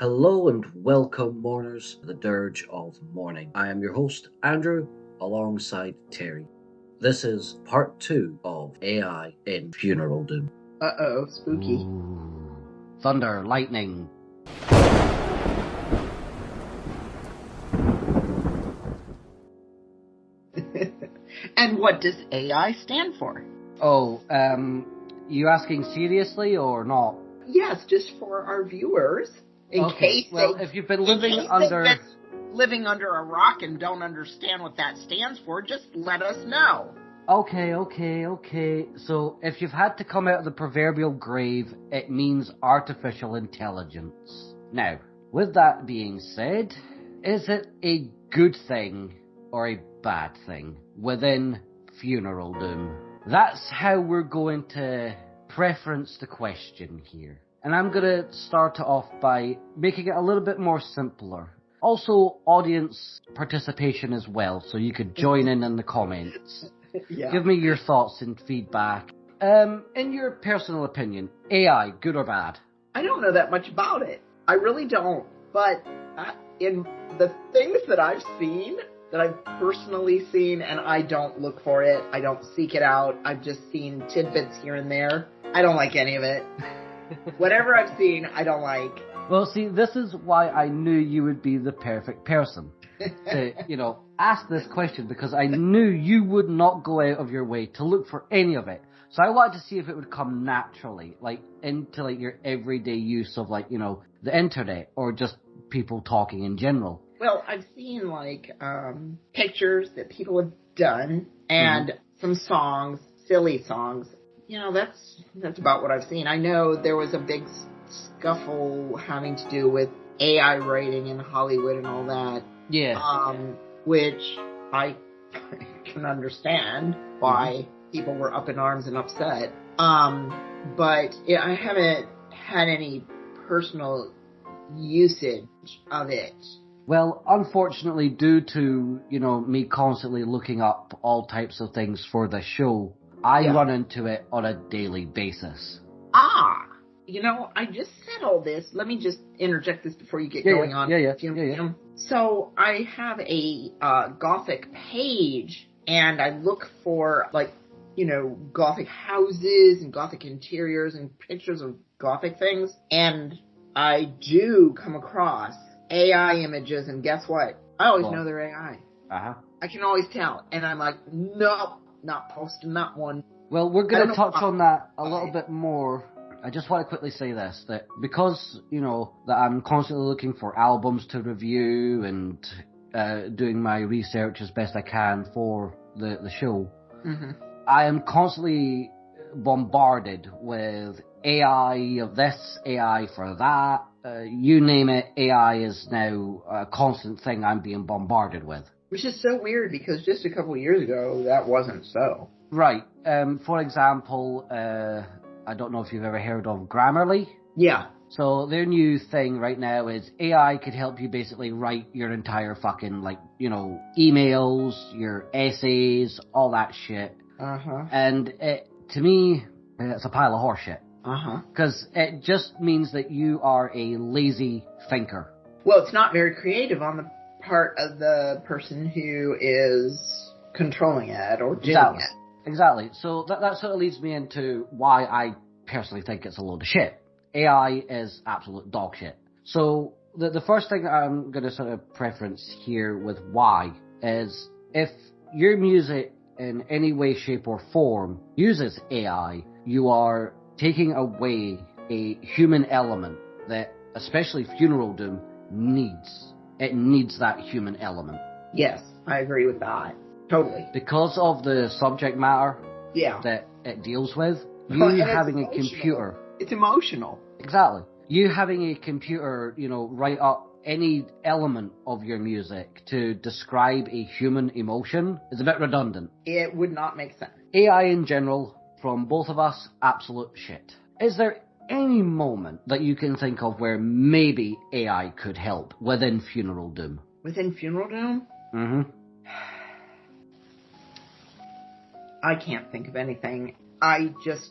Hello and welcome, mourners, to the Dirge of Mourning. I am your host, Andrew, alongside Terry. This is part 2 of AI in Funeral Doom. Uh-oh, spooky. Ooh. Thunder, lightning. And what does AI stand for? Oh, you asking seriously or not? Yes, just for our viewers, in case if you've been living living under a rock and don't understand what that stands for, just let us know. Okay. So, if you've had to come out of the proverbial grave, it means artificial intelligence. Now, with that being said, is it a good thing or a bad thing within Funeral Doom? That's how we're going to preference the question here. And I'm going to start it off by making it a little bit more simpler. Also, audience participation as well, so you could join in the comments. Yeah. Give me your thoughts and feedback. In your personal opinion, AI, good or bad? I don't know that much about it. I really don't. But in the things that I've seen, that I've personally seen, and I don't look for it, I don't seek it out, I've just seen tidbits here and there, I don't like any of it. Whatever I've seen, I don't like. Well, see, this is why I knew you would be the perfect person to, ask this question, because I knew you would not go out of your way to look for any of it. So I wanted to see if it would come naturally, into your everyday use of, the internet or just people talking in general. Well, I've seen, pictures that people have done and some songs, silly songs. That's about what I've seen. I know there was a big scuffle having to do with AI writing in Hollywood and all that. Yeah. Which I can understand why people were up in arms and upset. But I haven't had any personal usage of it. Well, unfortunately, due to, me constantly looking up all types of things for the show, I run into it on a daily basis. I just said all this. Let me just interject this before you get going on. Yeah. So I have a Gothic page, and I look for, Gothic houses and Gothic interiors and pictures of Gothic things, and I do come across AI images, and guess what? I always know they're AI. Uh-huh. I can always tell, and I'm like, nope, not posting that one. Well, we're going to touch on that a little bit more. I just want to quickly say this, that because, that I'm constantly looking for albums to review and doing my research as best I can for the show, I am constantly bombarded with AI of this, AI for that. You name it, AI is now a constant thing I'm being bombarded with. Which is so weird, because just a couple of years ago, that wasn't so. Right. For example, I don't know if you've ever heard of Grammarly. Yeah. So their new thing right now is AI could help you basically write your entire fucking, emails, your essays, all that shit. Uh-huh. And to me, it's a pile of horseshit. Uh-huh. Because it just means that you are a lazy thinker. Well, it's not very creative on the part of the person who is controlling it or doing it. Exactly. So that sort of leads me into why I personally think it's a load of shit. AI is absolute dog shit. So the first thing I'm going to sort of preference here with why is if your music in any way, shape or form uses AI, you are taking away a human element that especially Funeral Doom needs. It needs that human element. Yes, I agree with that. Totally. Because of the subject matter that it deals with, you having a computer... It's emotional. Exactly. You having a computer, write up any element of your music to describe a human emotion is a bit redundant. It would not make sense. AI in general, from both of us, absolute shit. Is there any moment that you can think of where maybe AI could help within Funeral Doom? Within Funeral Doom? Mm-hmm. I can't think of anything. I just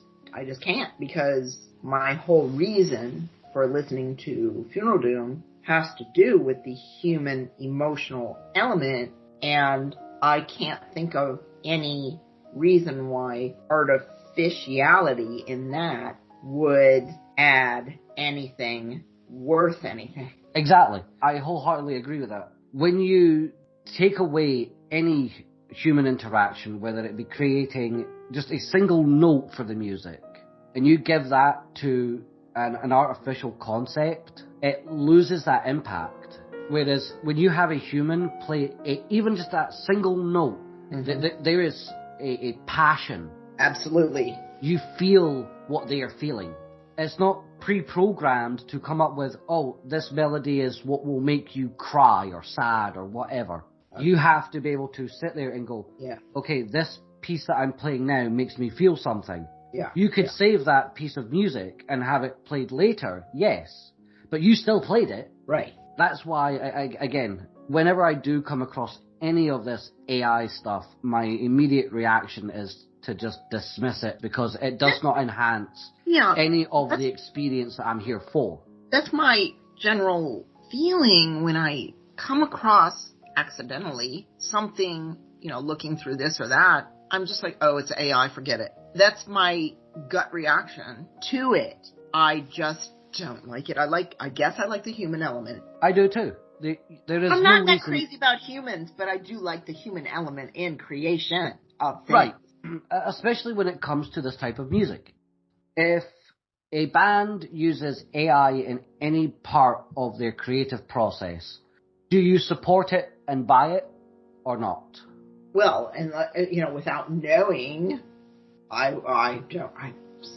can't, because my whole reason for listening to Funeral Doom has to do with the human emotional element, and I can't think of any reason why artificiality in that would add anything worth anything. Exactly. I wholeheartedly agree with that. When you take away any human interaction, whether it be creating just a single note for the music, and you give that to an artificial concept, it loses that impact. Whereas when you have a human play even just that single note, there is a passion. Absolutely. You feel what they are feeling. It's not pre-programmed to come up with, oh, this melody is what will make you cry or sad or whatever. Okay. You have to be able to sit there and go, okay, this piece that I'm playing now makes me feel something. Yeah. You could save that piece of music and have it played later, yes, but you still played it. Right. That's why, again, whenever I do come across any of this AI stuff, my immediate reaction is to just dismiss it because it does not enhance any of the experience that I'm here for. That's my general feeling when I come across accidentally something, looking through this or that. I'm just like, oh, it's AI, forget it. That's my gut reaction to it. I just don't like it. I guess I like the human element. I do too. I'm not that crazy about humans, but I do like the human element in creation of things. Right. Especially when it comes to this type of music. If a band uses AI in any part of their creative process, do you support it and buy it or not? Well, and without knowing, I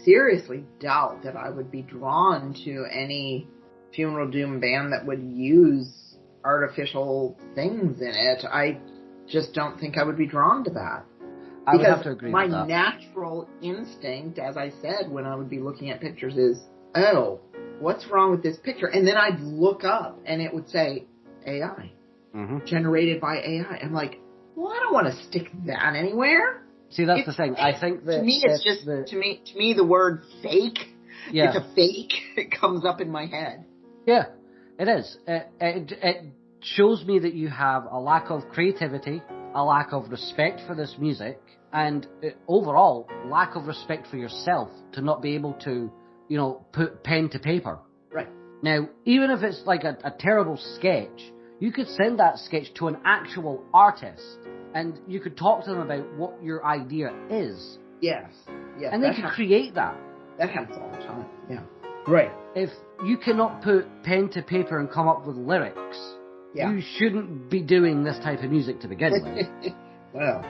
seriously doubt that I would be drawn to any Funeral Doom band that would use artificial things in it. I just don't think I would be drawn to that. I would have to agree with that. My natural instinct, as I said, when I would be looking at pictures is, oh, what's wrong with this picture? And then I'd look up and it would say AI, generated by AI. I'm like, well, I don't want to stick that anywhere. See, that's the thing. I think that to me, it's just to me the word fake. Yeah. It's a fake. It comes up in my head. Yeah, it is. It shows me that you have a lack of creativity, a lack of respect for this music, and overall lack of respect for yourself to not be able to, put pen to paper. Right. Now, even if it's like a terrible sketch, you could send that sketch to an actual artist, and you could talk to them about what your idea is. Yes. And they could create that. That happens all the time. Yeah. Right. If you cannot put pen to paper and come up with lyrics, you shouldn't be doing this type of music to begin with. Well.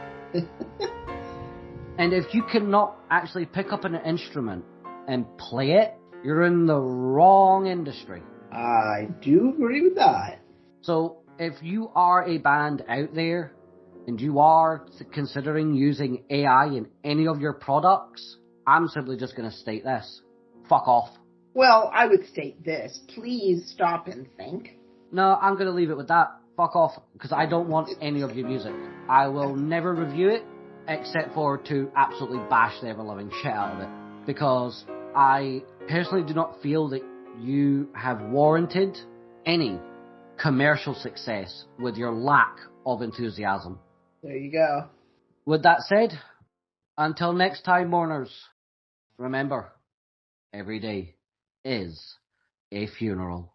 And if you cannot actually pick up an instrument and play it, you're in the wrong industry. I do agree with that. So if you are a band out there and you are considering using AI in any of your products, I'm simply just going to state this. Fuck off. Well, I would state this. Please stop and think. No, I'm going to leave it with that. Fuck off, because I don't want any of your music. I will never review it, except for to absolutely bash the ever-loving shit out of it. Because I personally do not feel that you have warranted any commercial success with your lack of enthusiasm. There you go. With that said, until next time, mourners, remember, every day is a funeral.